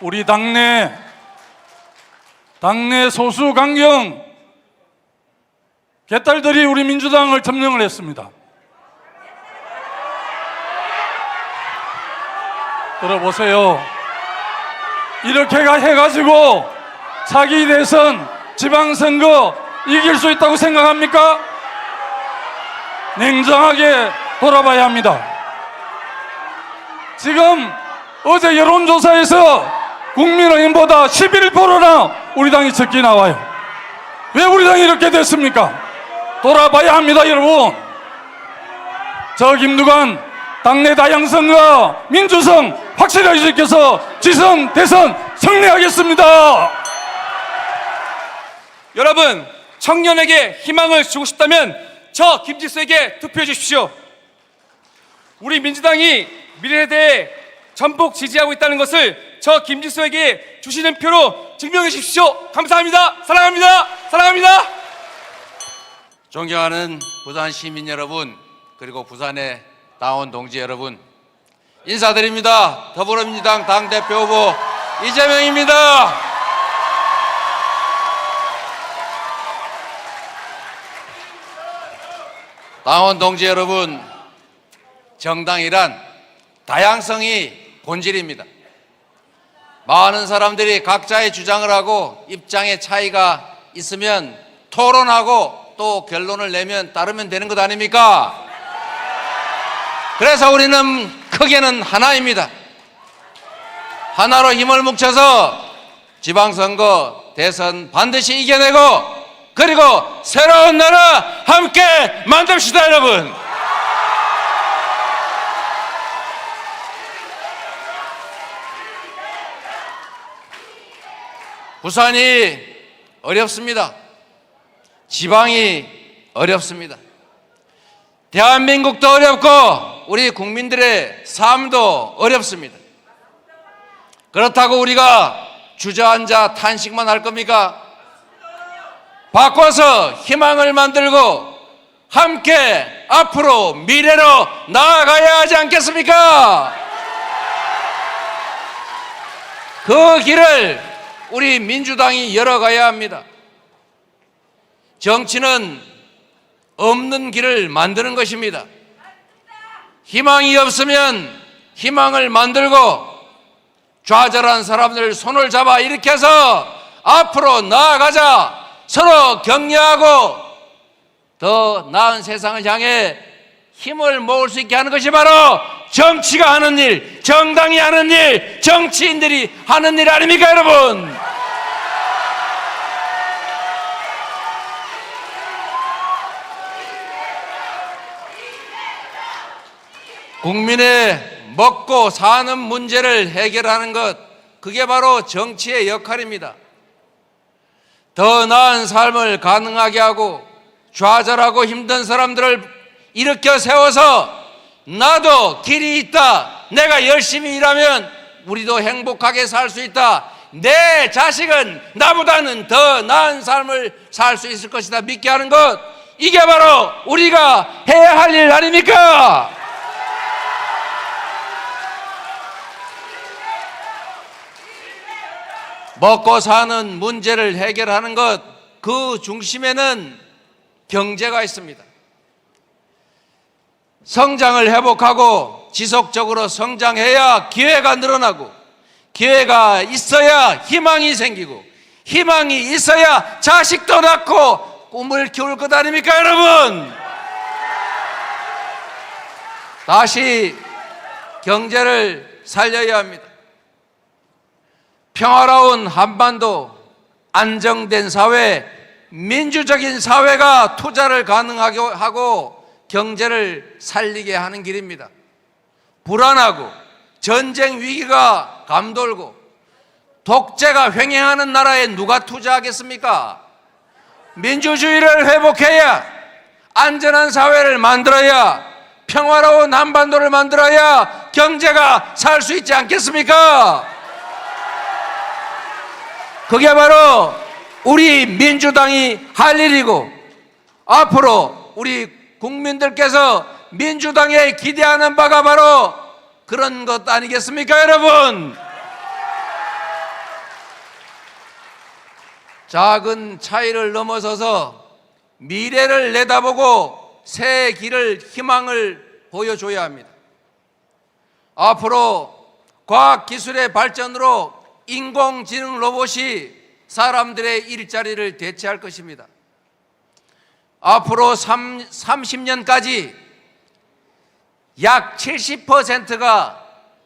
우리 당내 소수 강경 개딸들이 우리 민주당을 점령을 했습니다. 들어보세요. 이렇게 해가지고 차기 대선 지방선거 이길 수 있다고 생각합니까? 냉정하게 돌아봐야 합니다. 지금 어제 여론조사에서 국민의힘보다 11%나 우리 당이 적게 나와요. 왜 우리 당이 이렇게 됐습니까? 돌아봐야 합니다, 여러분. 저 김두관 당내 다양성과 민주성 확실하게 지켜서 지선, 대선 승리하겠습니다. 여러분, 청년에게 희망을 주고 싶다면 저 김지수에게 투표해 주십시오. 우리 민주당이 미래에 대해 전폭 지지하고 있다는 것을 저 김지수에게 주시는 표로 증명해 주십시오. 감사합니다. 사랑합니다. 사랑합니다. 존경하는 부산 시민 여러분, 그리고 부산의 당원 동지 여러분, 인사드립니다. 더불어민주당 당대표 후보 이재명입니다. 당원 동지 여러분, 정당이란 다양성이 본질입니다. 많은 사람들이 각자의 주장을 하고 입장의 차이가 있으면 토론하고 또 결론을 내면 따르면 되는 것 아닙니까? 그래서 우리는 크게는 하나입니다. 하나로 힘을 뭉쳐서 지방선거, 대선 반드시 이겨내고, 그리고 새로운 나라 함께 만듭시다, 여러분. 부산이 어렵습니다. 지방이 어렵습니다. 대한민국도 어렵고 우리 국민들의 삶도 어렵습니다. 그렇다고 우리가 주저앉아 탄식만 할 겁니까? 바꿔서 희망을 만들고 함께 앞으로 미래로 나아가야 하지 않겠습니까? 그 길을 우리 민주당이 열어가야 합니다. 정치는 없는 길을 만드는 것입니다. 희망이 없으면 희망을 만들고 좌절한 사람들 손을 잡아 일으켜서 앞으로 나아가자, 서로 격려하고 더 나은 세상을 향해 힘을 모을 수 있게 하는 것이 바로 정치가 하는 일, 정당이 하는 일, 정치인들이 하는 일 아닙니까, 여러분? 국민의 먹고 사는 문제를 해결하는 것, 그게 바로 정치의 역할입니다. 더 나은 삶을 가능하게 하고 좌절하고 힘든 사람들을 일으켜 세워서 나도 길이 있다, 내가 열심히 일하면 우리도 행복하게 살 수 있다, 내 자식은 나보다는 더 나은 삶을 살 수 있을 것이다 믿게 하는 것, 이게 바로 우리가 해야 할 일 아닙니까? 먹고 사는 문제를 해결하는 것, 그 중심에는 경제가 있습니다. 성장을 회복하고 지속적으로 성장해야 기회가 늘어나고, 기회가 있어야 희망이 생기고, 희망이 있어야 자식도 낳고 꿈을 키울 것 아닙니까, 여러분? 다시 경제를 살려야 합니다. 평화로운 한반도, 안정된 사회, 민주적인 사회가 투자를 가능하게 하고 경제를 살리게 하는 길입니다. 불안하고 전쟁 위기가 감돌고 독재가 횡행하는 나라에 누가 투자하겠습니까? 민주주의를 회복해야, 안전한 사회를 만들어야, 평화로운 한반도를 만들어야 경제가 살 수 있지 않겠습니까? 그게 바로 우리 민주당이 할 일이고, 앞으로 우리 국민들께서 민주당에 기대하는 바가 바로 그런 것 아니겠습니까, 여러분? 작은 차이를 넘어서서 미래를 내다보고 새 길을, 희망을 보여줘야 합니다. 앞으로 과학기술의 발전으로 인공지능 로봇이 사람들의 일자리를 대체할 것입니다. 앞으로 30년까지 약 70%가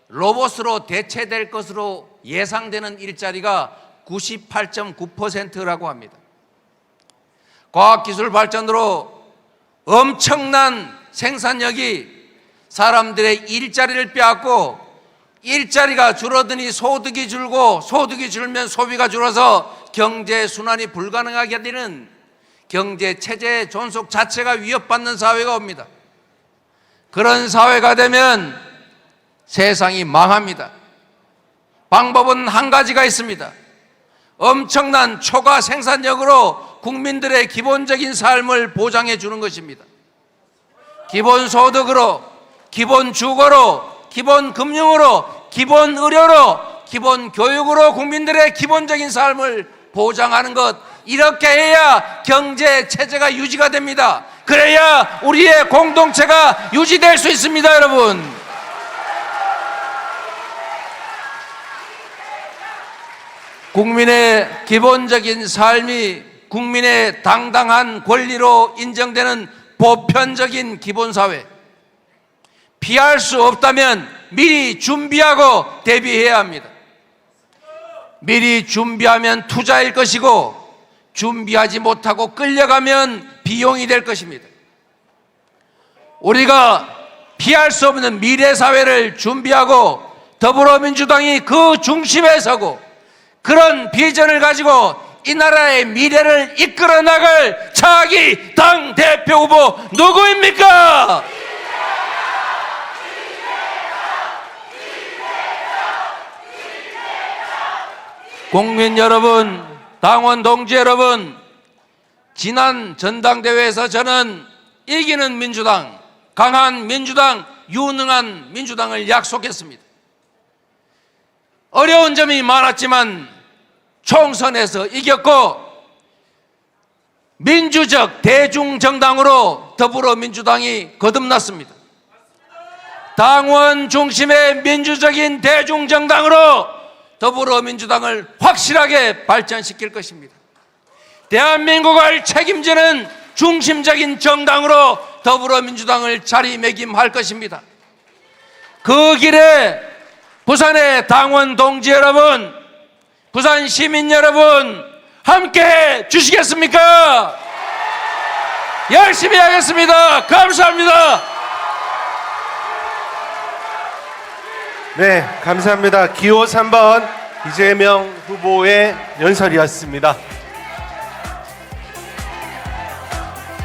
로봇으로 대체될 것으로 예상되는 일자리가 98.9%라고 합니다. 과학기술 발전으로 엄청난 생산력이 사람들의 일자리를 빼앗고, 일자리가 줄어드니 소득이 줄고, 소득이 줄면 소비가 줄어서 경제 순환이 불가능하게 되는 경제 체제의 존속 자체가 위협받는 사회가 옵니다. 그런 사회가 되면 세상이 망합니다. 방법은 한 가지가 있습니다. 엄청난 초과 생산력으로 국민들의 기본적인 삶을 보장해 주는 것입니다. 기본 소득으로, 기본 주거로, 기본 금융으로, 기본 의료로, 기본 교육으로 국민들의 기본적인 삶을 보장하는 것, 이렇게 해야 경제 체제가 유지가 됩니다. 그래야 우리의 공동체가 유지될 수 있습니다, 여러분. 국민의 기본적인 삶이 국민의 당당한 권리로 인정되는 보편적인 기본사회, 피할 수 없다면 미리 준비하고 대비해야 합니다. 미리 준비하면 투자일 것이고, 준비하지 못하고 끌려가면 비용이 될 것입니다. 우리가 피할 수 없는 미래사회를 준비하고 더불어민주당이 그 중심에 서고 그런 비전을 가지고 이 나라의 미래를 이끌어 나갈 차기 당대표 후보 누구입니까? 국민 여러분, 당원 동지 여러분, 지난 전당대회에서 저는 이기는 민주당, 강한 민주당, 유능한 민주당을 약속했습니다. 어려운 점이 많았지만 총선에서 이겼고 민주적 대중정당으로 더불어민주당이 거듭났습니다. 당원 중심의 민주적인 대중정당으로 더불어민주당을 확실하게 발전시킬 것입니다. 대한민국을 책임지는 중심적인 정당으로 더불어민주당을 자리매김할 것입니다. 그 길에 부산의 당원 동지 여러분, 부산 시민 여러분, 함께 주시겠습니까? 열심히 하겠습니다. 감사합니다. 네, 감사합니다. 기호 3번 이재명 후보의 연설이었습니다.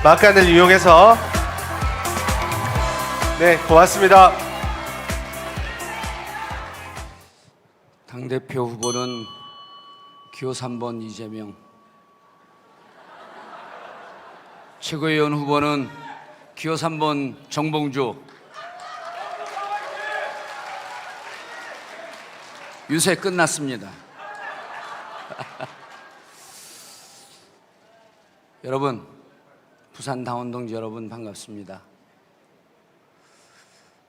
막간을 이용해서 네, 고맙습니다. 당대표 후보는 기호 3번 이재명, 최고위원 후보는 기호 3번 정봉주, 유세 끝났습니다. 여러분, 부산 당원 동지 여러분 반갑습니다.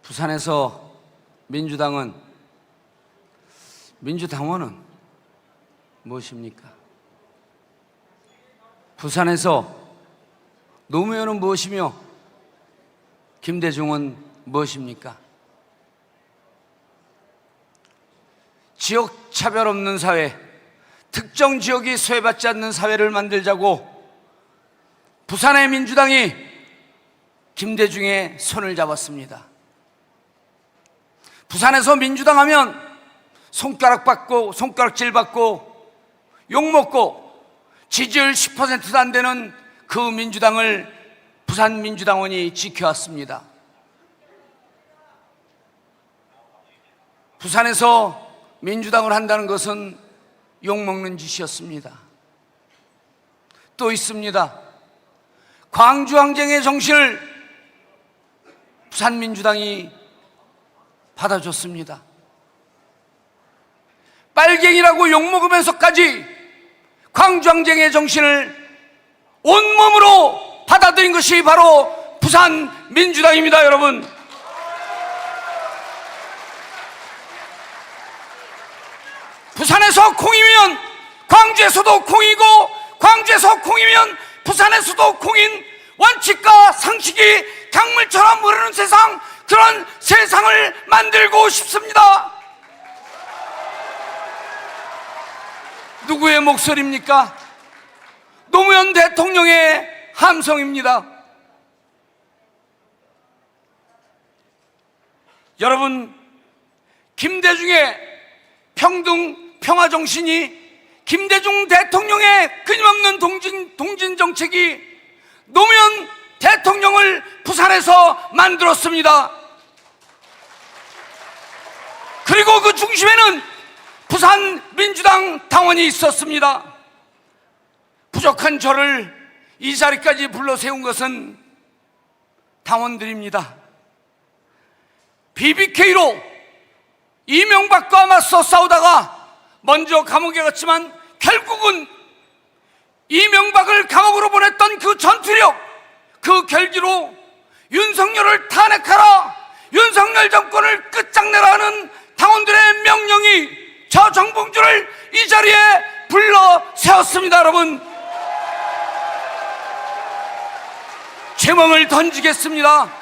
부산에서 민주당원은 무엇입니까? 부산에서 노무현은 무엇이며 김대중은 무엇입니까? 지역 차별 없는 사회, 특정 지역이 소외받지 않는 사회를 만들자고 부산의 민주당이 김대중의 손을 잡았습니다. 부산에서 민주당 하면 손가락질 받고 욕먹고 지지율 10%도 안 되는 그 민주당을 부산 민주당원이 지켜왔습니다. 부산에서 민주당을 한다는 것은 욕먹는 짓이었습니다. 또 있습니다. 광주항쟁의 정신을 부산민주당이 받아줬습니다. 빨갱이라고 욕먹으면서까지 광주항쟁의 정신을 온몸으로 받아들인 것이 바로 부산 민주당입니다. 여러분, 부산에서 콩이면 광주에서도 콩이고, 광주에서 콩이면 부산에서도 콩인 원칙과 상식이 강물처럼 흐르는 세상, 그런 세상을 만들고 싶습니다. 누구의 목소리입니까? 노무현 대통령의 함성입니다. 여러분, 김대중의 평등 평화 정신이, 김대중 대통령의 끊임없는 동진 정책이 노무현 대통령을 부산에서 만들었습니다. 그리고 그 중심에는 부산 민주당 당원이 있었습니다. 부족한 저를 이 자리까지 불러 세운 것은 당원들입니다. BBK로 이명박과 맞서 싸우다가 먼저 감옥에 갔지만 결국은 이명박을 감옥으로 보냈던 그 전투력, 그 결기로 윤석열을 탄핵하라, 윤석열 정권을 끝장내라는 당원들의 명령이 저 정봉주를 이 자리에 불러 세웠습니다. 여러분, 제명을 던지겠습니다.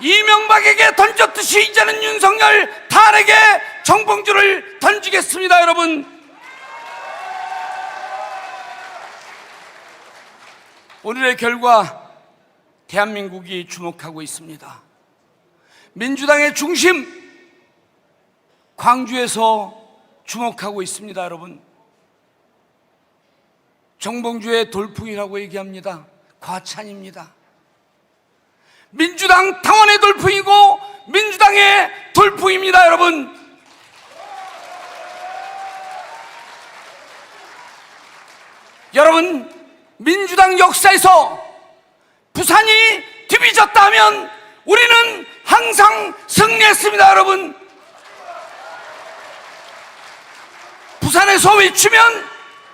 이명박에게 던졌듯이 이제는 윤석열 탄핵에 정봉주를 던지겠습니다. 여러분, 오늘의 결과 대한민국이 주목하고 있습니다. 민주당의 중심 광주에서 주목하고 있습니다. 여러분, 정봉주의 돌풍이라고 얘기합니다. 과찬입니다. 민주당 당원의 돌풍이고 민주당의 돌풍입니다. 여러분, 민주당 역사에서 부산이 뒤비졌다 하면 우리는 항상 승리했습니다. 여러분, 부산에서 외치면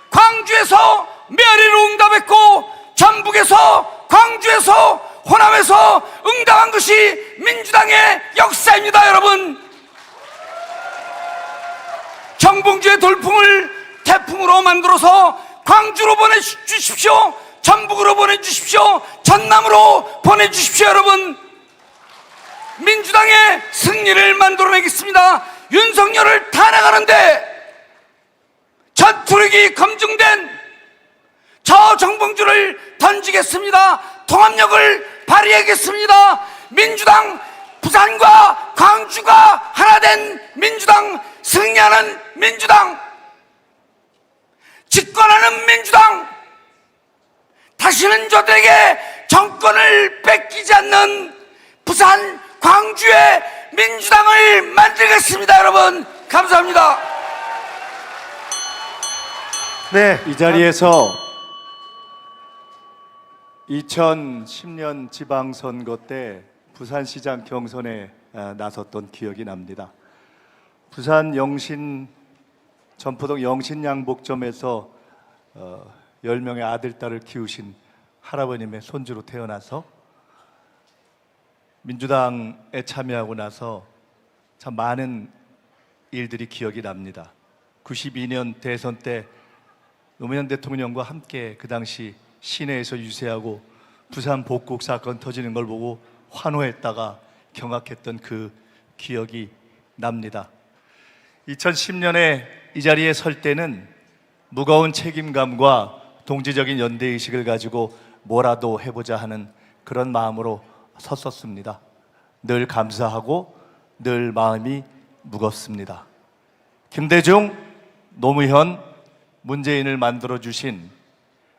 광주에서 메아리로 응답했고, 전북에서, 광주에서, 호남에서 응답한 것이 민주당의 역사입니다. 여러분, 정봉주의 돌풍을 태풍으로 만들어서 광주로 보내주십시오, 전북으로 보내주십시오, 전남으로 보내주십시오. 여러분, 민주당의 승리를 만들어내겠습니다. 윤석열을 탄핵하는데 전투력이 검증된 저 정봉주를 던지겠습니다. 통합력을 발휘하겠습니다. 민주당, 부산과 광주가 하나 된 민주당, 승리하는 민주당, 집권하는 민주당, 다시는 저들에게 정권을 뺏기지 않는 부산, 광주의 민주당을 만들겠습니다. 여러분, 감사합니다. 네, 이 자리에서 2010년 지방선거 때 부산시장 경선에 나섰던 기억이 납니다. 부산 전포동 영신양복점에서 10명의 아들, 딸을 키우신 할아버님의 손주로 태어나서 민주당에 참여하고 나서 참 많은 일들이 기억이 납니다. 92년 대선 때 노무현 대통령과 함께 그 당시 시내에서 유세하고 부산 복국 사건 터지는 걸 보고 환호했다가 경악했던 그 기억이 납니다. 2010년에 이 자리에 설 때는 무거운 책임감과 동지적인 연대의식을 가지고 뭐라도 해보자 하는 그런 마음으로 섰었습니다. 늘 감사하고 늘 마음이 무겁습니다. 김대중, 노무현, 문재인을 만들어주신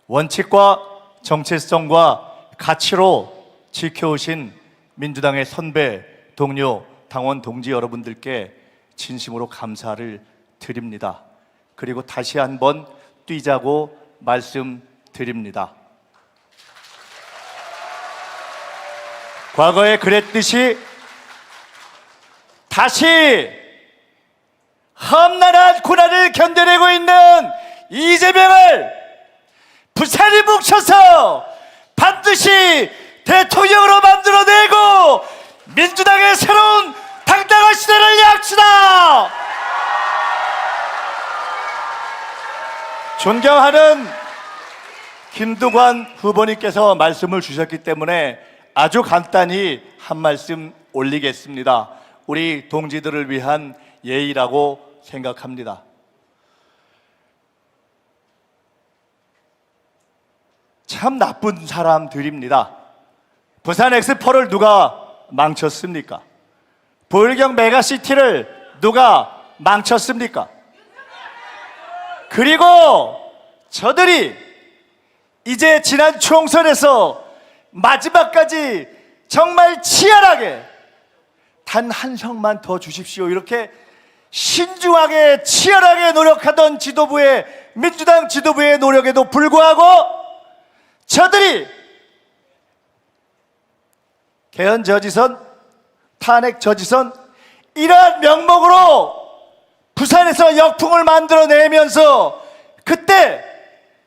원칙과 정체성과 가치로 지켜오신 민주당의 선배, 동료, 당원 동지 여러분들께 진심으로 감사를 드립니다. 그리고 다시 한번 뛰자고 말씀드립니다. 과거에 그랬듯이 다시 험난한 고난을 견뎌내고 있는 이재명을 부산이 뭉쳐서 반드시 대통령으로 만들어내고 민주당의 새로운 당당한 시대를 약시다. 존경하는 김두관 후보님께서 말씀을 주셨기 때문에 아주 간단히 한 말씀 올리겠습니다. 우리 동지들을 위한 예의라고 생각합니다. 참 나쁜 사람들입니다. 부산 엑스포를 누가 망쳤습니까? 부울경 메가시티를 누가 망쳤습니까? 그리고 저들이 이제 지난 총선에서 마지막까지 정말 치열하게 단 한 석만 더 주십시오, 이렇게 신중하게 치열하게 노력하던 지도부의, 민주당 지도부의 노력에도 불구하고 저들이 개헌 저지선, 탄핵 저지선, 이러한 명목으로 부산에서 역풍을 만들어내면서 그때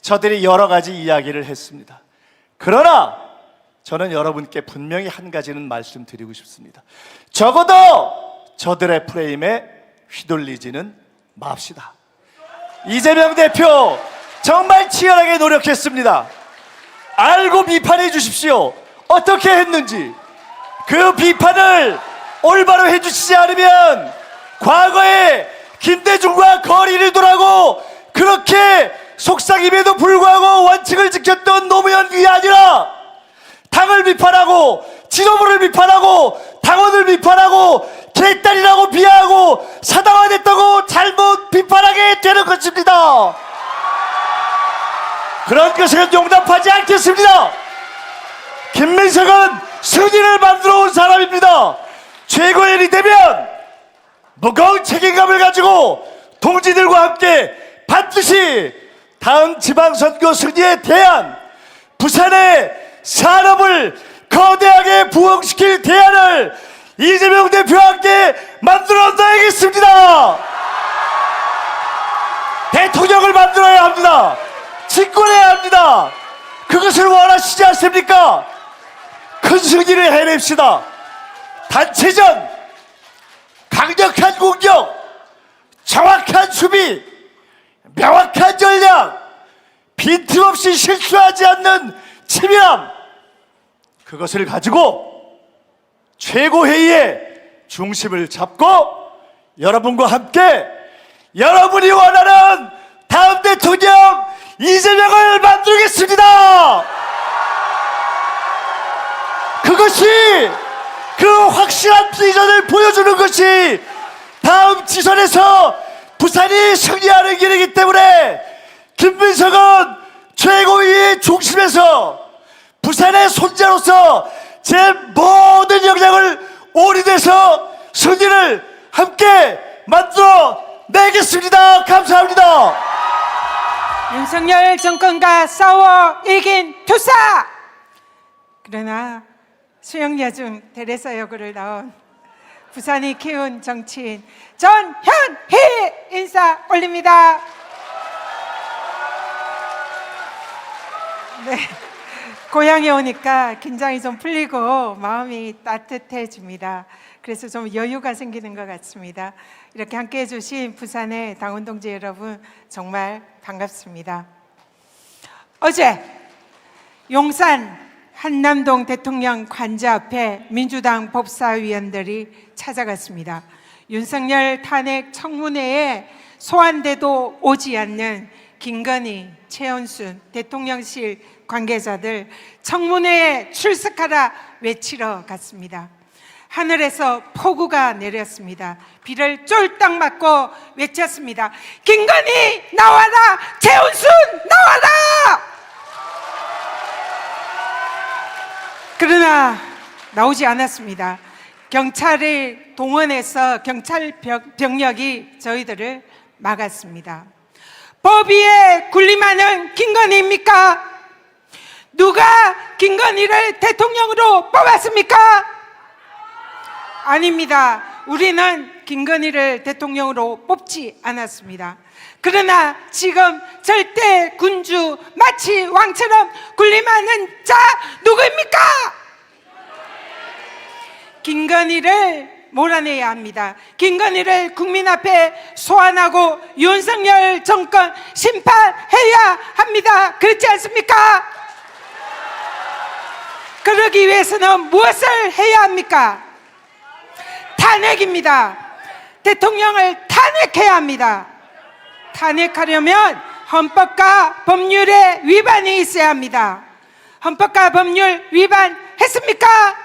저들이 여러 가지 이야기를 했습니다. 그러나 저는 여러분께 분명히 한 가지는 말씀드리고 싶습니다. 적어도 저들의 프레임에 휘둘리지는 맙시다. 이재명 대표 정말 치열하게 노력했습니다. 알고 비판해 주십시오. 어떻게 했는지. 그 비판을 올바로 해주시지 않으면 과거에 김대중과 거리를 두라고 그렇게 속삭임에도 불구하고 원칙을 지켰던 노무현이 아니라 당을 비판하고 지도부를 비판하고 당원을 비판하고 개딸이라고 비하하고 사당화됐다고 잘못 비판하게 되는 것입니다. 그런 것은 용납하지 않겠습니다. 김민석은 승리를 만들어 온 사람입니다. 최고위원이 되면 무거운 책임감을 가지고 동지들과 함께 반드시 다음 지방선거 승리에 대한 부산의 산업을 거대하게 부흥시킬 대안을 이재명 대표와 함께 만들어내겠습니다. 대통령을 만들어야 합니다. 집권해야 합니다. 그것을 원하시지 않습니까? 큰 승리를 해냅시다. 단체전, 강력한 공격, 정확한 수비, 명확한 전략, 빈틈없이 실수하지 않는 치밀함, 그것을 가지고 최고회의의 중심을 잡고 여러분과 함께 여러분이 원하는 다음 대통령 이재명을 만들겠습니다. 그것이 그 확실한 비전을 보여주는 것이 다음 지선에서 부산이 승리하는 길이기 때문에 김민석은 최고위의 중심에서 부산의 손자로서 제 모든 역량을 올인해서 승리를 함께 만들어 내겠습니다. 감사합니다. 윤석열 정권과 싸워 이긴 투사! 그러나 수영여중 테레사 역으로 나온 부산이 키운 정치인 전현희 인사 올립니다. 네, 고향에 오니까 긴장이 좀 풀리고 마음이 따뜻해집니다. 그래서 좀 여유가 생기는 것 같습니다. 이렇게 함께해 주신 부산의 당원 동지 여러분 정말 반갑습니다. 어제 용산 한남동 대통령 관저 앞에 민주당 법사위원들이 찾아갔습니다. 윤석열 탄핵 청문회에 소환돼도 오지 않는 김건희, 최은순 대통령실 관계자들 청문회에 출석하라 외치러 갔습니다. 하늘에서 폭우가 내렸습니다. 비를 쫄딱 맞고 외쳤습니다. 김건희 나와라! 최은순 나와라! 그러나 나오지 않았습니다. 경찰을 동원해서 경찰 병력이 저희들을 막았습니다. 법 위에 군림하는 김건희입니까? 누가 김건희를 대통령으로 뽑았습니까? 아닙니다. 우리는 김건희를 대통령으로 뽑지 않았습니다. 그러나 지금 절대 군주 마치 왕처럼 군림하는 자 누구입니까? 김건희를 몰아내야 합니다. 김건희를 국민 앞에 소환하고 윤석열 정권 심판해야 합니다. 그렇지 않습니까? 그러기 위해서는 무엇을 해야 합니까? 탄핵입니다. 대통령을 탄핵해야 합니다. 탄핵하려면 헌법과 법률에 위반이 있어야 합니다. 헌법과 법률 위반했습니까?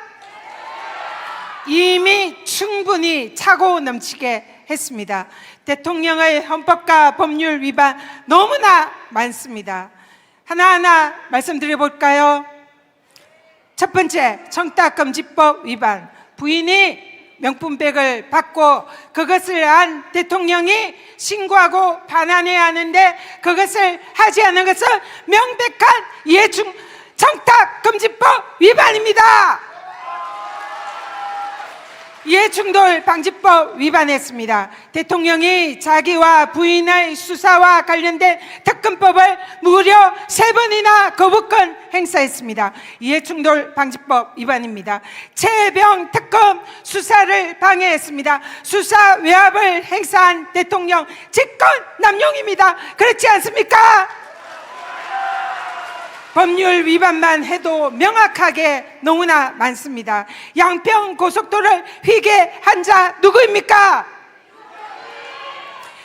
이미 충분히 차고 넘치게 했습니다. 대통령의 헌법과 법률 위반 너무나 많습니다. 하나하나 말씀드려 볼까요? 첫 번째, 청탁금지법 위반. 부인이 명품백을 받고 그것을 안 대통령이 신고하고 반환해야 하는데 그것을 하지 않은 것은 명백한 이해충 청탁금지법 위반입니다. 이해충돌 방지법 위반했습니다. 대통령이 자기와 부인의 수사와 관련된 특검법을 무려 3번이나 거부권 행사했습니다. 이해충돌 방지법 위반입니다. 최병 특검 수사를 방해했습니다. 수사 외압을 행사한 대통령 직권 남용입니다. 그렇지 않습니까? 법률 위반만 해도 명확하게 너무나 많습니다. 양평 고속도로를 휘게 한 자 누구입니까?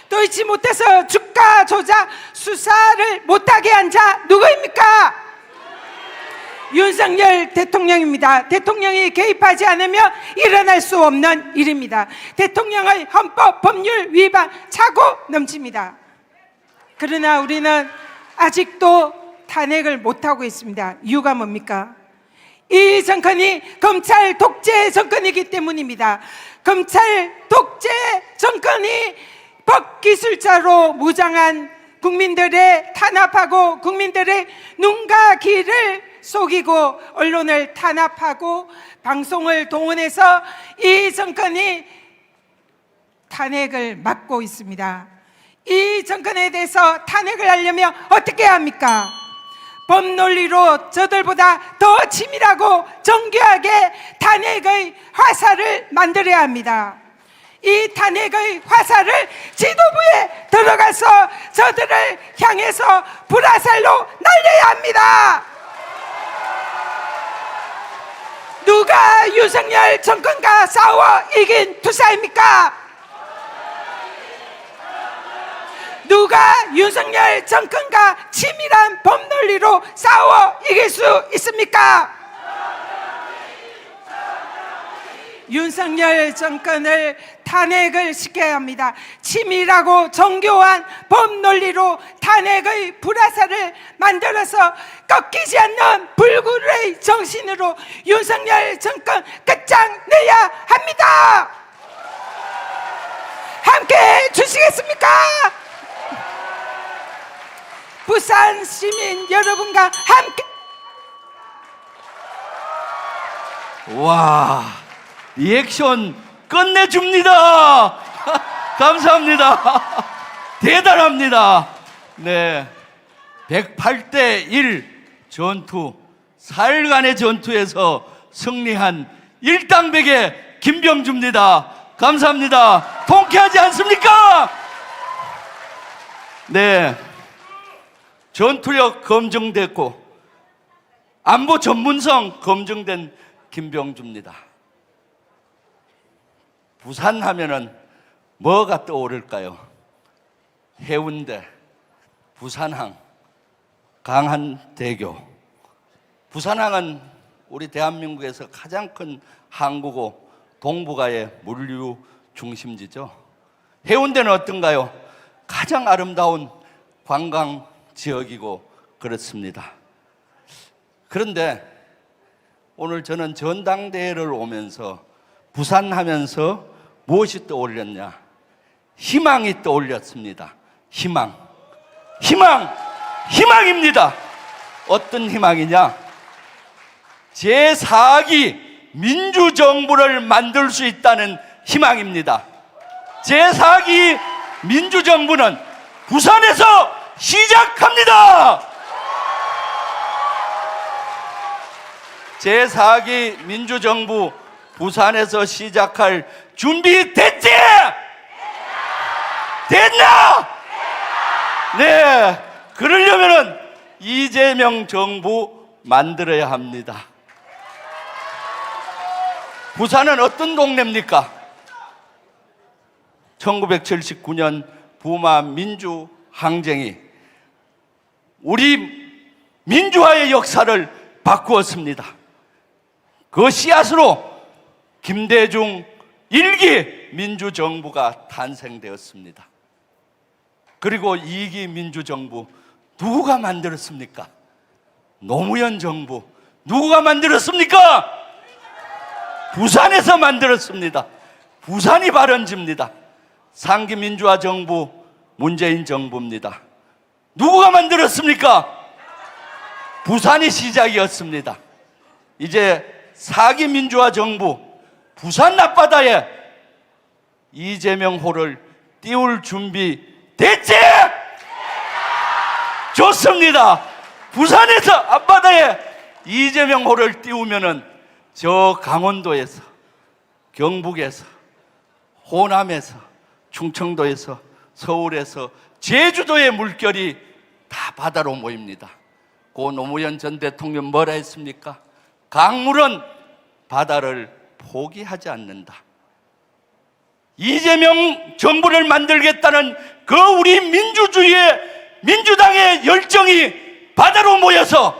도이치 못해서 주가 조작 수사를 못하게 한 자 누구입니까? 윤석열 대통령입니다. 대통령이 개입하지 않으면 일어날 수 없는 일입니다. 대통령의 헌법 법률 위반 차고 넘칩니다. 그러나 우리는 아직도 탄핵을 못하고 있습니다. 이유가 뭡니까? 이 정권이 검찰 독재 정권이기 때문입니다. 검찰 독재 정권이 법기술자로 무장한 국민들의 탄압하고 국민들의 눈과 귀를 속이고 언론을 탄압하고 방송을 동원해서 이 정권이 탄핵을 막고 있습니다. 이 정권에 대해서 탄핵을 하려면 어떻게 해야 합니까? 법논리로 저들보다 더 치밀하고 정교하게 탄핵의 화살을 만들어야 합니다. 이 탄핵의 화살을 지도부에 들어가서 저들을 향해서 불화살로 날려야 합니다. 누가 윤석열 정권과 싸워 이긴 투사입니까? 누가 윤석열 정권과 치밀한 법논리로 싸워 이길 수 있습니까? 윤석열 정권을 탄핵을 시켜야 합니다. 치밀하고 정교한 법논리로 탄핵의 불화살을 만들어서 꺾이지 않는 불굴의 정신으로 윤석열 정권 끝장내야 합니다. 함께 해주시겠습니까? 부산 시민 여러분과 함께. 와, 리액션 끝내줍니다. 감사합니다. 대단합니다. 네, 108대 1 전투, 4일간의 전투에서 승리한 일당백의 김병주입니다. 감사합니다. 통쾌하지 않습니까? 네, 전투력 검증됐고 안보 전문성 검증된 김병주입니다. 부산 하면은 뭐가 떠오를까요? 해운대, 부산항, 강한대교. 부산항은 우리 대한민국에서 가장 큰 항구고 동북아의 물류 중심지죠. 해운대는 어떤가요? 가장 아름다운 관광 지역이고 그렇습니다. 그런데 오늘 저는 전당대회를 오면서 부산 하면서 무엇이 떠올렸냐? 희망이 떠올렸습니다. 희망입니다. 어떤 희망이냐? 제4기 민주정부를 만들 수 있다는 희망입니다. 제4기 민주정부는 부산에서 시작합니다. 제4기 민주정부 부산에서 시작할 준비 됐지? 됐나? 네, 그러려면은 이재명 정부 만들어야 합니다. 부산은 어떤 동네입니까? 1979년 부마 민주항쟁이 우리 민주화의 역사를 바꾸었습니다. 그 씨앗으로 김대중 1기 민주정부가 탄생되었습니다. 그리고 2기 민주정부 누가 만들었습니까? 노무현 정부 누가 만들었습니까? 부산에서 만들었습니다. 부산이 발원지입니다. 3기 민주화 정부 문재인 정부입니다. 누가 만들었습니까? 부산이 시작이었습니다. 이제 4기 민주화 정부 부산 앞바다에 이재명호를 띄울 준비 됐지? 좋습니다. 부산에서 앞바다에 이재명호를 띄우면은 저 강원도에서, 경북에서, 호남에서, 충청도에서, 서울에서, 제주도의 물결이 다 바다로 모입니다. 고 노무현 전 대통령 뭐라 했습니까? 강물은 바다를 포기하지 않는다. 이재명 정부를 만들겠다는 그 우리 민주당의 열정이 바다로 모여서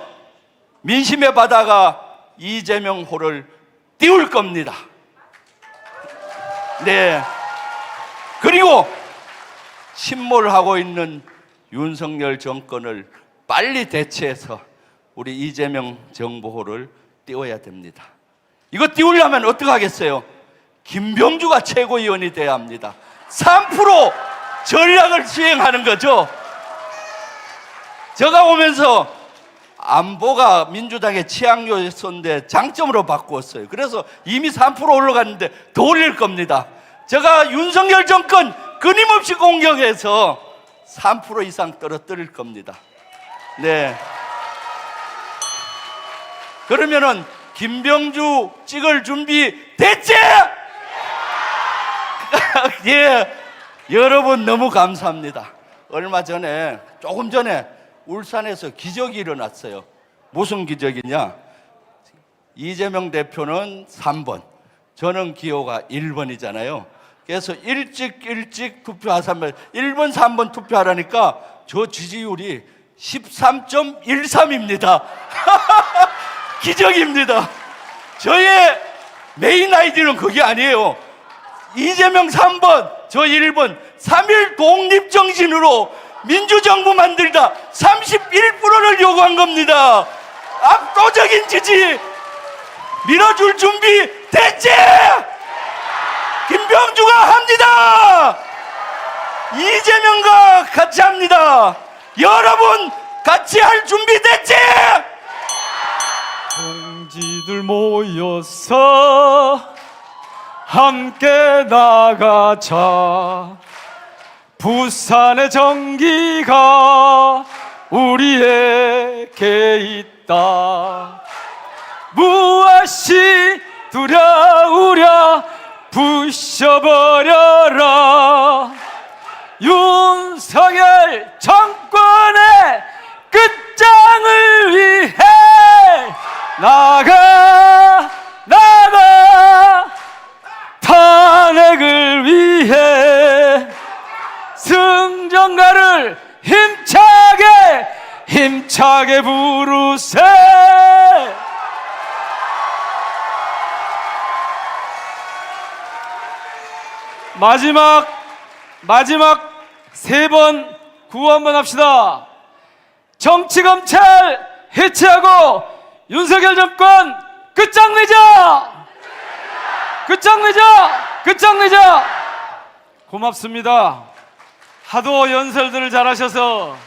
민심의 바다가 이재명호를 띄울 겁니다. 네. 그리고 침몰하고 있는 윤석열 정권을 빨리 대체해서 우리 이재명 정부호를 띄워야 됩니다. 이거 띄우려면 어떻게 하겠어요? 김병주가 최고위원이 돼야 합니다. 3% 전략을 시행하는 거죠. 제가 오면서 안보가 민주당의 취향 요소인데 장점으로 바꾸었어요. 그래서 이미 3% 올라갔는데 더 올릴 겁니다. 제가 윤석열 정권 끊임없이 공격해서 3% 이상 떨어뜨릴 겁니다. 네. 그러면은 김병주 찍을 준비 됐지? 예. 여러분 너무 감사합니다. 얼마 전에, 조금 전에 울산에서 기적이 일어났어요. 무슨 기적이냐? 이재명 대표는 3번, 저는 기호가 1번이잖아요. 그래서 일찍 투표하자면 1번, 3번 투표하라니까 저 지지율이 13.13입니다. 기적입니다. 저의 메인 아이디는 그게 아니에요. 이재명 3번, 저 1번, 3.1 독립정신으로 민주정부 만들다 31%를 요구한 겁니다. 압도적인 지지 밀어줄 준비 됐지? 김병주가 합니다. 이재명과 같이 합니다. 여러분 같이 할 준비 됐지? 동지들 모여서 함께 나가자. 부산의 정기가 우리에게 있다. 무엇이 두려우랴 부셔버려라. 윤석열 정권의 끝장을 위해 나가 탄핵을 위해 승전가를 힘차게 부르세. 마지막 3번 구호 한번 합시다. 정치검찰 해체하고 윤석열 정권 끝장내자. 고맙습니다. 하도 연설들을 잘하셔서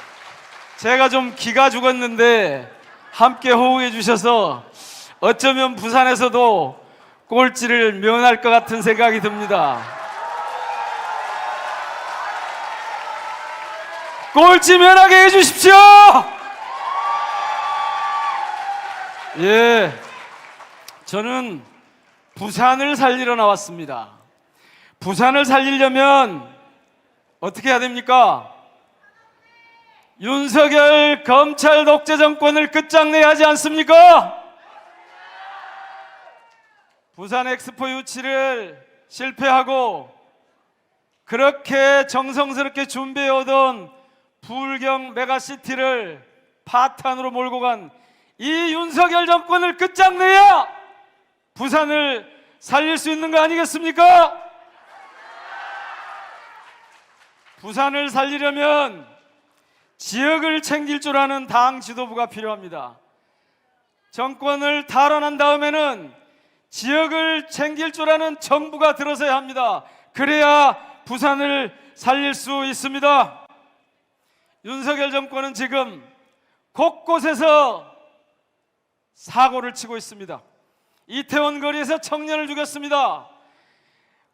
제가 좀 기가 죽었는데 함께 호응해 주셔서 어쩌면 부산에서도 꼴찌를 면할 것 같은 생각이 듭니다. 꼴찌 면하게 해주십시오. 예, 저는 부산을 살리러 나왔습니다. 부산을 살리려면 어떻게 해야 됩니까? 윤석열 검찰 독재 정권을 끝장내야 하지 않습니까? 부산 엑스포 유치를 실패하고 그렇게 정성스럽게 준비해오던 불경 메가시티를 파탄으로 몰고 간 이 윤석열 정권을 끝장내야 부산을 살릴 수 있는 거 아니겠습니까? 부산을 살리려면 지역을 챙길 줄 아는 당 지도부가 필요합니다. 정권을 탈환한 다음에는 지역을 챙길 줄 아는 정부가 들어서야 합니다. 그래야 부산을 살릴 수 있습니다. 윤석열 정권은 지금 곳곳에서 사고를 치고 있습니다. 이태원 거리에서 청년을 죽였습니다.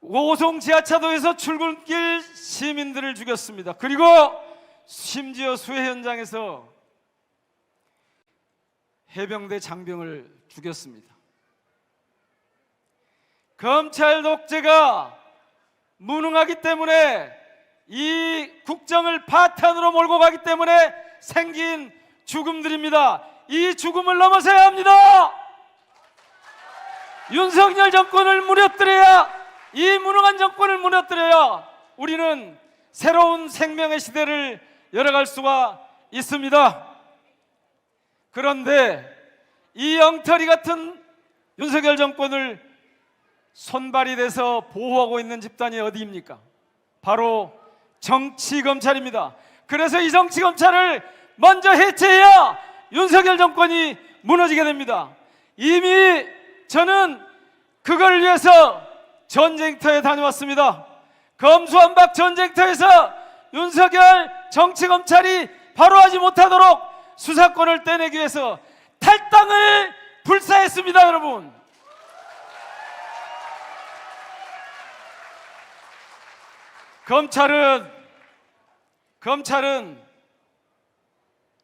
오송 지하차도에서 출근길 시민들을 죽였습니다. 그리고 심지어 수해 현장에서 해병대 장병을 죽였습니다. 검찰 독재가 무능하기 때문에, 이 국정을 파탄으로 몰고 가기 때문에 생긴 죽음들입니다. 이 죽음을 넘어서야 합니다. 윤석열 정권을 무너뜨려야, 이 무능한 정권을 무너뜨려야 우리는 새로운 생명의 시대를 열어갈 수가 있습니다. 그런데 이 엉터리 같은 윤석열 정권을 손발이 돼서 보호하고 있는 집단이 어디입니까? 바로 정치검찰입니다. 그래서 이 정치검찰을 먼저 해체해야 윤석열 정권이 무너지게 됩니다. 이미 저는 그걸 위해서 전쟁터에 다녀왔습니다. 검수완박 전쟁터에서 윤석열 정치검찰이 바로 하지 못하도록 수사권을 떼내기 위해서 탈당을 불사했습니다. 여러분,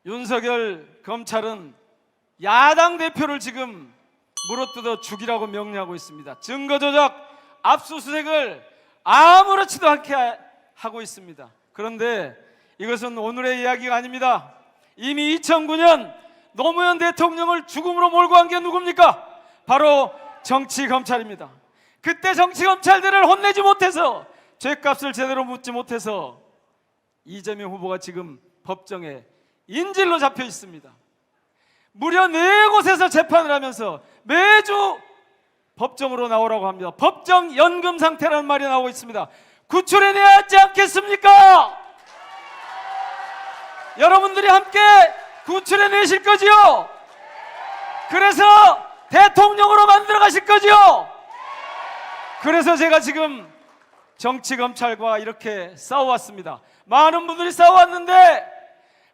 윤석열 검찰은 야당 대표를 지금 물어뜯어 죽이라고 명령하고 있습니다. 증거조작, 압수수색을 아무렇지도 않게 하고 있습니다. 그런데 이것은 오늘의 이야기가 아닙니다. 이미 2009년 노무현 대통령을 죽음으로 몰고 간 게 누굽니까? 바로 정치검찰입니다. 그때 정치검찰들을 혼내지 못해서, 죗값을 제대로 묻지 못해서 이재명 후보가 지금 법정에 인질로 잡혀 있습니다. 무려 4곳에서 재판을 하면서 매주 법정으로 나오라고 합니다. 법정 연금 상태라는 말이 나오고 있습니다. 구출해내야 하지 않겠습니까? 여러분들이 함께 구출해내실 거지요? 그래서 대통령으로 만들어 가실 거지요? 그래서 제가 지금 정치검찰과 이렇게 싸워왔습니다. 많은 분들이 싸워왔는데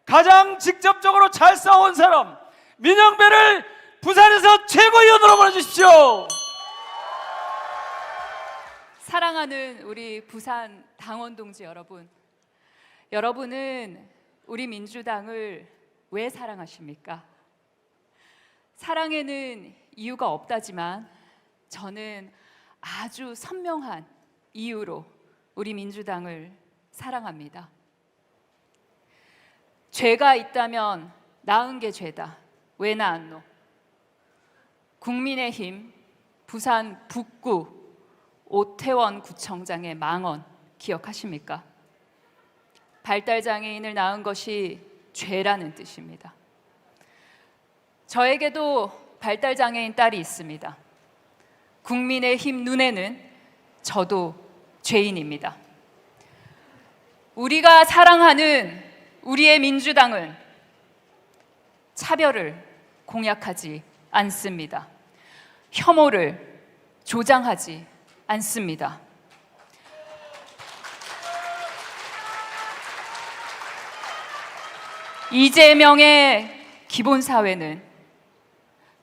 가장 직접적으로 잘 싸워온 사람, 민영배를 부산에서 최고위원으로 보내주십시오. 사랑하는 우리 부산 당원 동지 여러분, 여러분은 우리 민주당을 왜 사랑하십니까? 사랑에는 이유가 없다지만 저는 아주 선명한 이유로 우리 민주당을 사랑합니다. 죄가 있다면 낳은 게 죄다. 왜 낳았노? 국민의힘 부산 북구 오태원 구청장의 망언 기억하십니까? 발달장애인을 낳은 것이 죄라는 뜻입니다. 저에게도 발달장애인 딸이 있습니다. 국민의힘 눈에는 저도 죄인입니다. 우리가 사랑하는 우리의 민주당은 차별을 공약하지 않습니다. 혐오를 조장하지 않습니다. 이재명의 기본사회는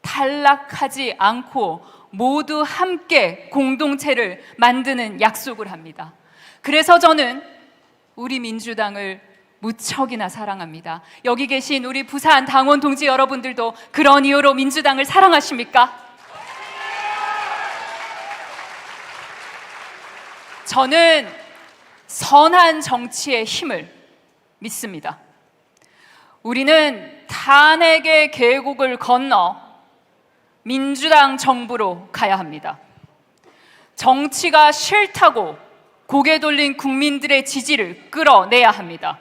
탈락하지 않고 모두 함께 공동체를 만드는 약속을 합니다. 그래서 저는 우리 민주당을 무척이나 사랑합니다. 여기 계신 우리 부산 당원 동지 여러분들도 그런 이유로 민주당을 사랑하십니까? 저는 선한 정치의 힘을 믿습니다. 우리는 탄핵의 계곡을 건너 민주당 정부로 가야 합니다. 정치가 싫다고 고개 돌린 국민들의 지지를 끌어내야 합니다.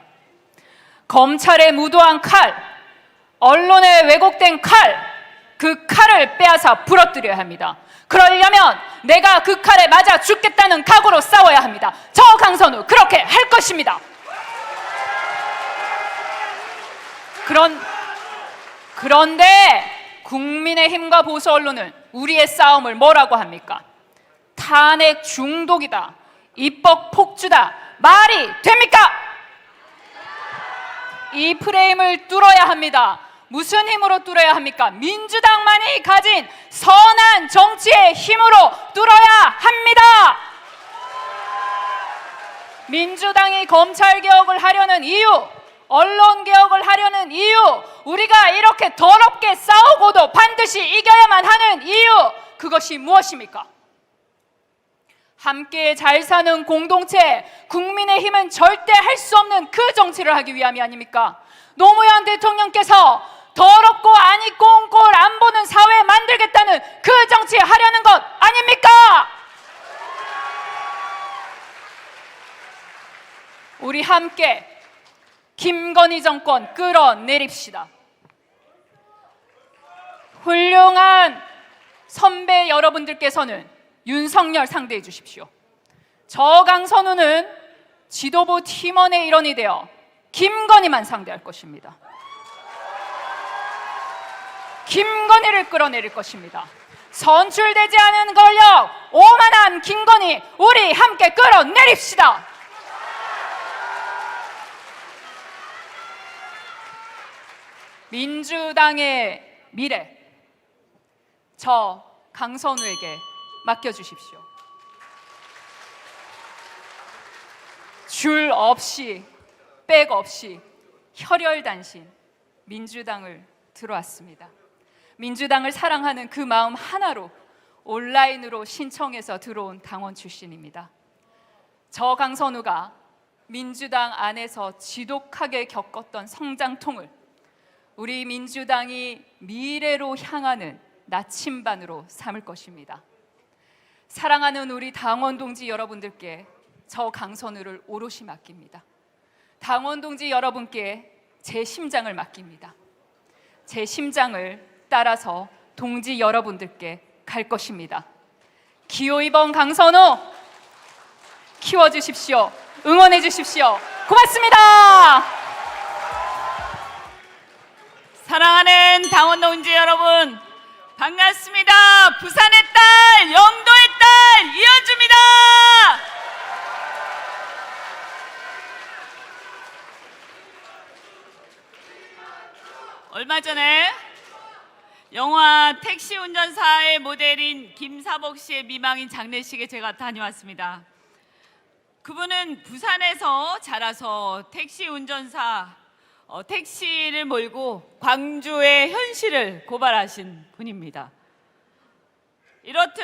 검찰의 무도한 칼, 언론의 왜곡된 칼, 그 칼을 빼앗아 부러뜨려야 합니다. 그러려면 내가 그 칼에 맞아 죽겠다는 각오로 싸워야 합니다. 저 강선우 그렇게 할 것입니다. 그런데 국민의힘과 보수 언론은 우리의 싸움을 뭐라고 합니까? 탄핵 중독이다, 입법 폭주다, 말이 됩니까? 이 프레임을 뚫어야 합니다. 무슨 힘으로 뚫어야 합니까? 민주당만이 가진 선한 정치의 힘으로 뚫어야 합니다. 민주당이 검찰개혁을 하려는 이유, 언론개혁을 하려는 이유, 우리가 이렇게 더럽게 싸우고도 반드시 이겨야만 하는 이유, 그것이 무엇입니까? 함께 잘 사는 공동체, 국민의힘은 절대 할 수 없는 그 정치를 하기 위함이 아닙니까? 노무현 대통령께서 더럽고 아니 꽁꼴 안 보는 사회 만들겠다는 그 정치 하려는 것 아닙니까? 우리 함께 김건희 정권 끌어내립시다. 훌륭한 선배 여러분들께서는 윤석열 상대해 주십시오. 저 강선우는 지도부 팀원의 일원이 되어 김건희만 상대할 것입니다. 김건희를 끌어내릴 것입니다. 선출되지 않은 권력, 오만한 김건희, 우리 함께 끌어내립시다. 민주당의 미래, 저 강선우에게 맡겨주십시오. 줄 없이 백 없이 혈혈단신 민주당을 들어왔습니다. 민주당을 사랑하는 그 마음 하나로 온라인으로 신청해서 들어온 당원 출신입니다. 저 강선우가 민주당 안에서 지독하게 겪었던 성장통을 우리 민주당이 미래로 향하는 나침반으로 삼을 것입니다. 사랑하는 우리 당원 동지 여러분들께 저 강선우를 오롯이 맡깁니다. 당원 동지 여러분께 제 심장을 맡깁니다. 제 심장을 따라서 동지 여러분들께 갈 것입니다. 기호 2번 강선우 키워주십시오. 응원해 주십시오. 고맙습니다. 사랑하는 당원 동지 여러분, 반갑습니다. 부산의 딸, 영도의 딸 이현주입니다. 얼마 전에 영화 택시 운전사의 모델인 김사복 씨의 미망인 장례식에 제가 다녀왔습니다. 그분은 부산에서 자라서 택시 운전사, 택시를 몰고 광주의 현실을 고발하신 분입니다. 이렇듯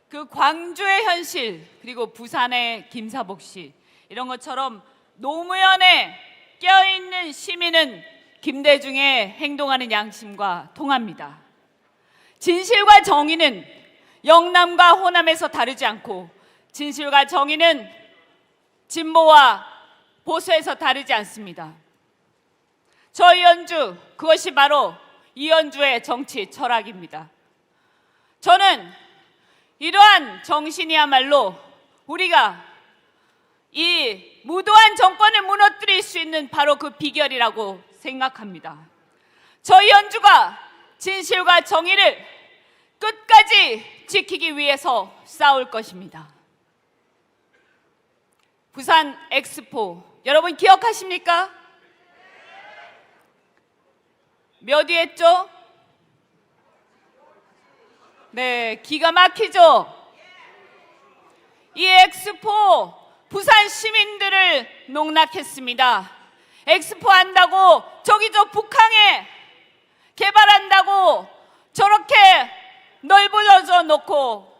그 광주의 현실, 그리고 부산의 김사복 씨, 이런 것처럼 노무현에 껴있는 시민은 김대중의 행동하는 양심과 통합니다. 진실과 정의는 영남과 호남에서 다르지 않고, 진실과 정의는 진보와 보수에서 다르지 않습니다. 저 이현주, 그것이 바로 이현주의 정치 철학입니다. 저는 이러한 정신이야말로 우리가 이 무도한 정권을 무너뜨릴 수 있는 바로 그 비결이라고 생각합니다. 저 이현주가 진실과 정의를 끝까지 지키기 위해서 싸울 것입니다. 부산 엑스포 여러분 기억하십니까? 몇 위 했죠? 네, 기가 막히죠? 이 엑스포 부산 시민들을 농락했습니다. 엑스포 한다고 저기 저 북한에 개발한다고 저렇게 넓어져 놓고,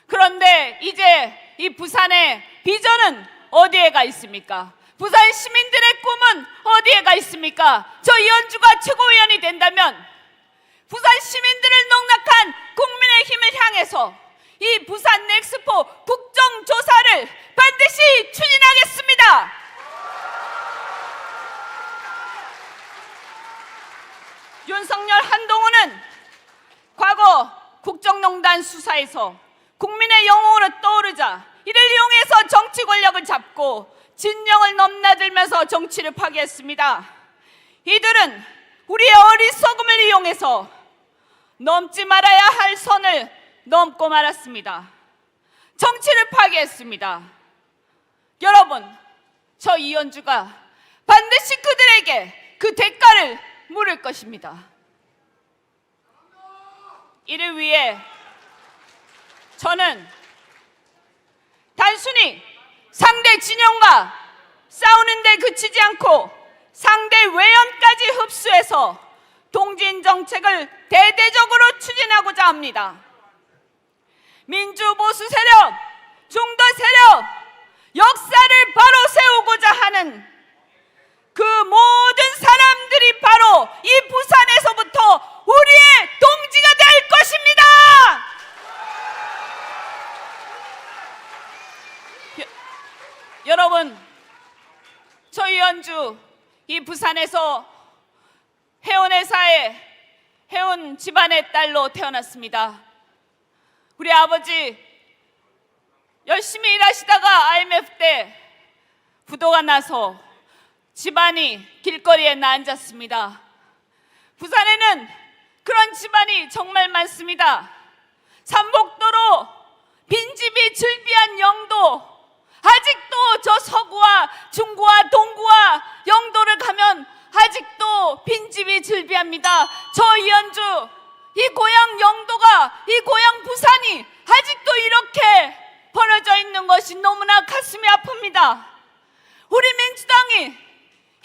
그런데 이제 이 부산의 비전은 어디에 가 있습니까? 부산 시민들의 꿈은 어디에 가 있습니까? 저 이현주가 최고위원이 된다면 부산 시민들을 농락한 국민의힘을 향해서 이 부산 엑스포 국정조사를 반드시 추진하겠습니다. 윤석열, 한동훈은 과거 국정농단 수사에서 국민의 영웅으로 떠오르자 이를 이용해서 정치 권력을 잡고 진영을 넘나들면서 정치를 파괴했습니다. 이들은 우리의 어리석음을 이용해서 넘지 말아야 할 선을 넘고 말았습니다. 정치를 파괴했습니다. 여러분, 저 이현주가 반드시 그들에게 그 대가를 물을 것입니다. 이를 위해 저는 단순히 상대 진영과 싸우는 데 그치지 않고 상대 외연까지 흡수해서 동진 정책을 대대적으로 추진하고자 합니다. 민주보수 세력, 중도 세력, 역사를 바로 세우고자 하는 그 모든 사람들이 바로 이 부산에서부터 우리의 동지가 될 것입니다. 여러분, 저 이현주 이 부산에서 해운회사의 해운 집안의 딸로 태어났습니다. 우리 아버지 열심히 일하시다가 IMF 때 부도가 나서 집안이 길거리에 앉았습니다. 부산에는 그런 집안이 정말 많습니다. 삼복도로 빈집이 즐비한 영도, 아직도 저 서구와 중구와 동구와 영도를 가면 아직도 빈집이 즐비합니다. 저 이현주, 이 고향 영도가, 이 고향 부산이 아직도 이렇게 벌어져 있는 것이 너무나 가슴이 아픕니다. 우리 민주당이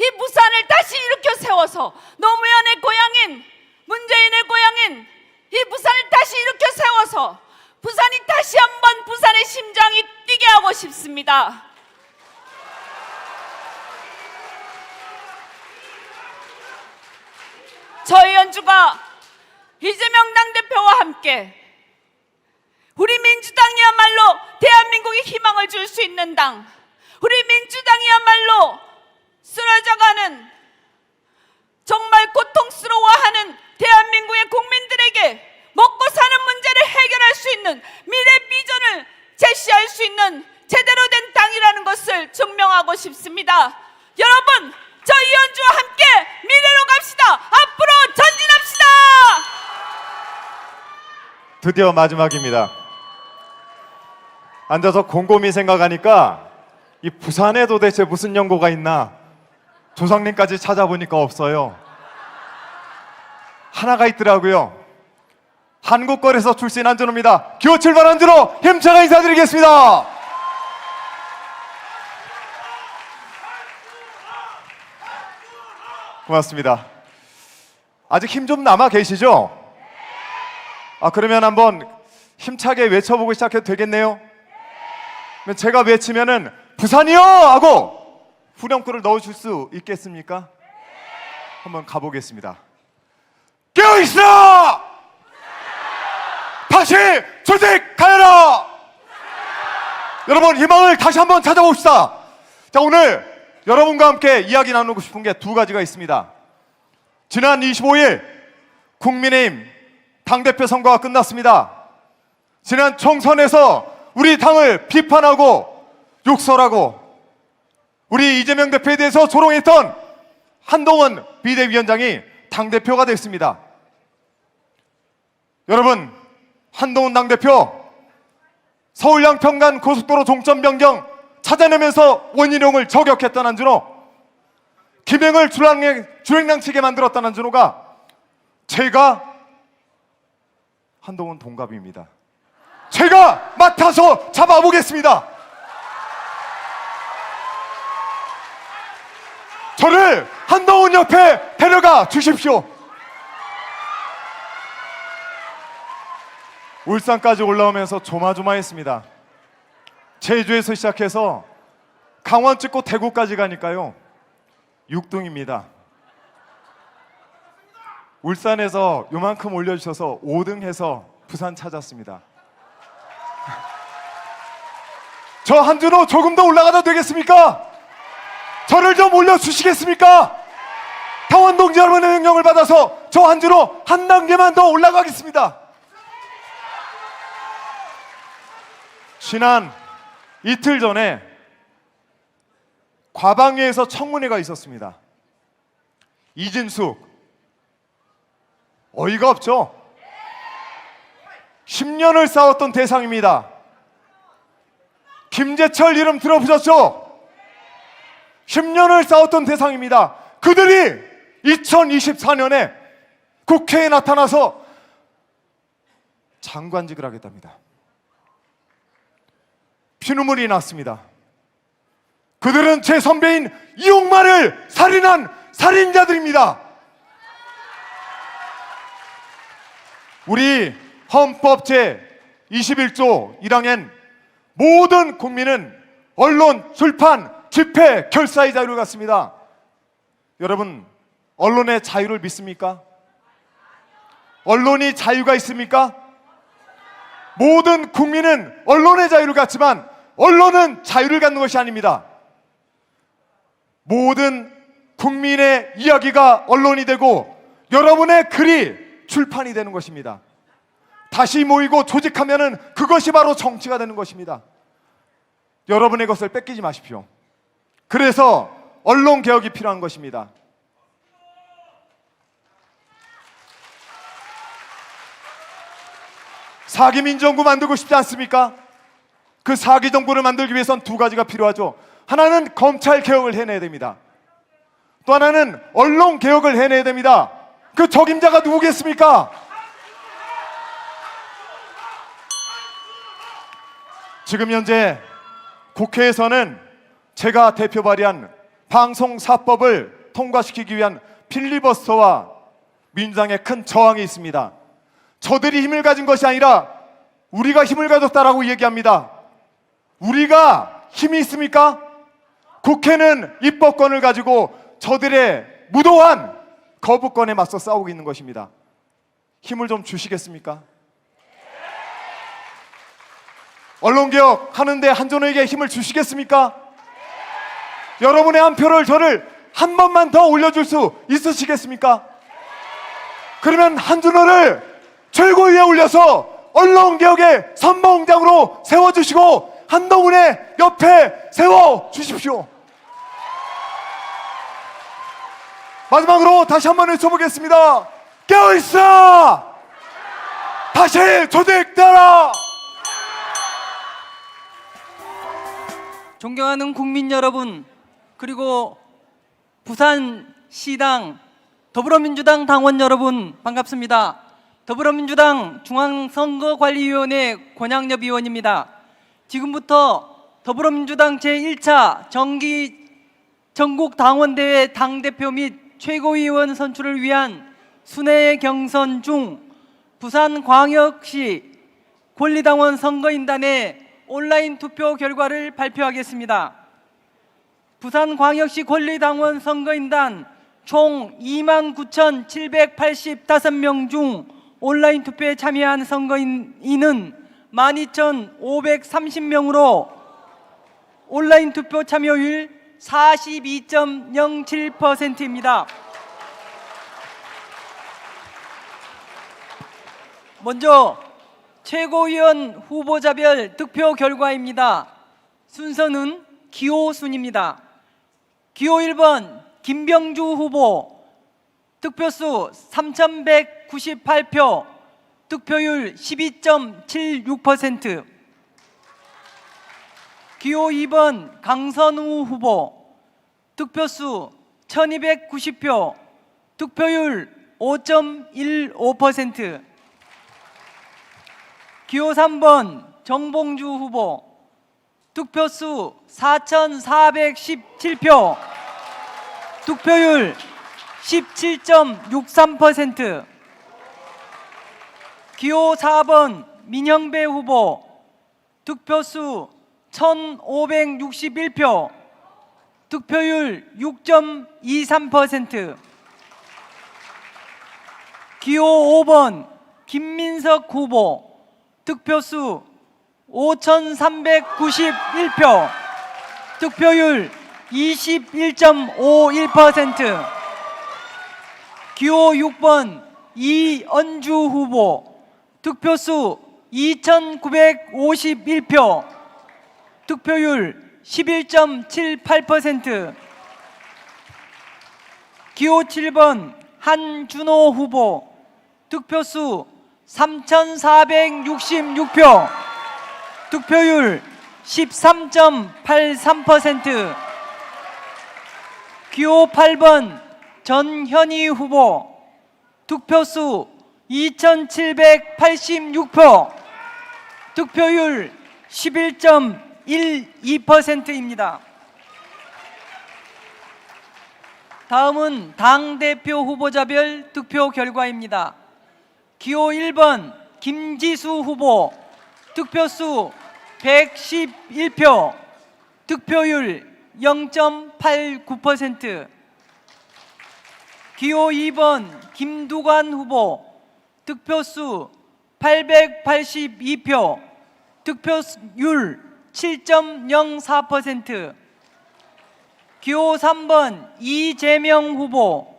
이 부산을 다시 일으켜 세워서 노무현의 고향인, 문재인의 고향인 이 부산을 다시 일으켜 세워서 부산이 다시 한번 부산의 심장이 뛰게 하고 싶습니다. 저희 연주가 이재명 당대표와 함께 우리 민주당이야말로 대한민국에 희망을 줄 수 있는 당, 우리 민주당이야말로 쓰러져가는 정말 고통스러워하는 대한민국의 국민들에게 먹고 사는 문제를 해결할 수 있는 미래 비전을 제시할 수 있는 제대로 된 당이라는 것을 증명하고 싶습니다. 여러분, 저 이현주와 함께 미래로 갑시다. 앞으로 전진합시다. 드디어 마지막입니다. 앉아서 곰곰이 생각하니까 이 부산에 도대체 무슨 연고가 있나 조상님까지 찾아보니까 없어요. 하나가 있더라고요. 한국거리에서 출신 안준호입니다. 기호 7번 안준호 힘차게 인사드리겠습니다. 고맙습니다. 아직 힘 좀 남아 계시죠? 그러면 한번 힘차게 외쳐보고 시작해도 되겠네요? 제가 외치면은 부산이요! 하고 후렴구를 넣어줄 수 있겠습니까? 한번 가보겠습니다. 깨어있어! 다시 조직하여라! 여러분, 희망을 다시 한번 찾아봅시다. 자, 오늘 여러분과 함께 이야기 나누고 싶은 게 두 가지가 있습니다. 지난 25일 국민의힘 당대표 선거가 끝났습니다. 지난 총선에서 우리 당을 비판하고 욕설하고 우리 이재명 대표에 대해서 조롱했던 한동훈 비대위원장이 당대표가 됐습니다. 여러분, 한동훈 당대표 서울 양평간 고속도로 종점 변경 찾아내면서 원희룡을 저격했던 안준호, 김행을 주행랑치게 만들었던 안준호가 제가 한동훈 동갑입니다. 제가 맡아서 잡아보겠습니다. 저를 한동훈 옆에 데려가 주십시오. 울산까지 올라오면서 조마조마했습니다. 제주에서 시작해서 강원 찍고 대구까지 가니까요 6등입니다. 울산에서 요만큼 올려주셔서 5등 해서 부산 찾았습니다. 저 한준호 조금 더 올라가도 되겠습니까? 저를 좀 올려주시겠습니까? 당원동지 여러분의 명령을 받아서 저 한준호 한 단계만 더 올라가겠습니다. 지난 이틀 전에 과방위에서 청문회가 있었습니다. 이진숙 어이가 없죠? 10년을 싸웠던 대상입니다. 김재철 이름 들어보셨죠? 10년을 싸웠던 대상입니다. 그들이 2024년에 국회에 나타나서 장관직을 하겠답니다. 피눈물이 났습니다. 그들은 제 선배인 이용만을 살인한 살인자들입니다. 우리 헌법 제21조 1항엔 모든 국민은 언론, 출판, 집회, 결사의 자유를 갖습니다. 여러분, 언론의 자유를 믿습니까? 언론이 자유가 있습니까? 모든 국민은 언론의 자유를 갖지만 언론은 자유를 갖는 것이 아닙니다. 모든 국민의 이야기가 언론이 되고 여러분의 글이 출판이 되는 것입니다. 다시 모이고 조직하면은 그것이 바로 정치가 되는 것입니다. 여러분의 것을 뺏기지 마십시오. 그래서 언론 개혁이 필요한 것입니다. 사기 민정부 만들고 싶지 않습니까? 그 사기 정부를 만들기 위해선 두 가지가 필요하죠. 하나는 검찰 개혁을 해내야 됩니다. 또 하나는 언론 개혁을 해내야 됩니다. 그 적임자가 누구겠습니까? 지금 현재 국회에서는 제가 대표 발의한 방송사법을 통과시키기 위한 필리버스터와 민주당의 큰 저항이 있습니다. 저들이 힘을 가진 것이 아니라 우리가 힘을 가졌다라고 얘기합니다. 우리가 힘이 있습니까? 국회는 입법권을 가지고 저들의 무도한 거부권에 맞서 싸우고 있는 것입니다. 힘을 좀 주시겠습니까? 언론개혁 하는데 한준호에게 힘을 주시겠습니까? 여러분의 한 표를 저를 한 번만 더 올려줄 수 있으시겠습니까? 그러면 한준호를 최고위에 올려서 언론개혁의 선봉장으로 세워주시고 한동훈의 옆에 세워주십시오. 마지막으로 다시 한번 외쳐보겠습니다. 깨어있어! 다시 조직되라! 존경하는 국민 여러분, 그리고 부산시당 더불어민주당 당원 여러분 반갑습니다. 더불어민주당 중앙선거관리위원회 권양엽 의원입니다. 지금부터 더불어민주당 제1차 정기 전국 당원대회 당대표 및 최고위원 선출을 위한 순회 경선 중 부산광역시 권리당원 선거인단의 온라인 투표 결과를 발표하겠습니다. 부산광역시 권리당원 선거인단 총 29,785명 중 온라인 투표에 참여한 선거인은 12,530명으로 온라인 투표 참여율 42.07%입니다. 먼저 최고위원 후보자별 득표 결과입니다. 순서는 기호 순입니다. 기호 1번 김병주 후보 득표수 3,198표, 득표율 12.76%. 기호 2번 강선우 후보 득표수 1,290표, 득표율 5.15%. 기호 3번 정봉주 후보 득표수 4,417표 득표율 17.63%. 기호 4번 민형배 후보 득표수 1,561표 득표율 6.23%. 기호 5번 김민석 후보 득표수 5,391표 득표율 21.51%. 기호 6번 이언주 후보 득표수 2,951표 득표율 11.78%. 기호 7번 한준호 후보 득표수 3,466표 득표율 13.83%. 기호 8번 전현희 후보 득표수 2,786표 득표율 11.12%입니다. 다음은 당대표 후보자별 득표 결과입니다. 기호 1번 김지수 후보 득표수 111표 득표율 0.89%. 기호 2번 김두관 후보 득표수 882표 득표율 7.04%. 기호 3번 이재명 후보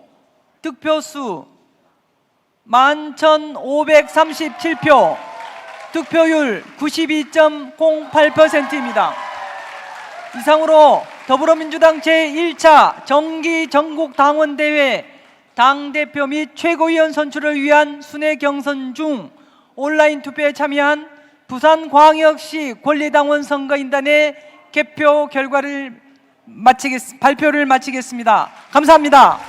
득표수 11,537표 득표율 92.08%입니다. 이상으로 더불어민주당 제1차 정기 전국 당원대회 당대표 및 최고위원 선출을 위한 순회 경선 중 온라인 투표에 참여한 부산광역시 권리당원 선거인단의 개표 결과를 발표를 마치겠습니다. 감사합니다.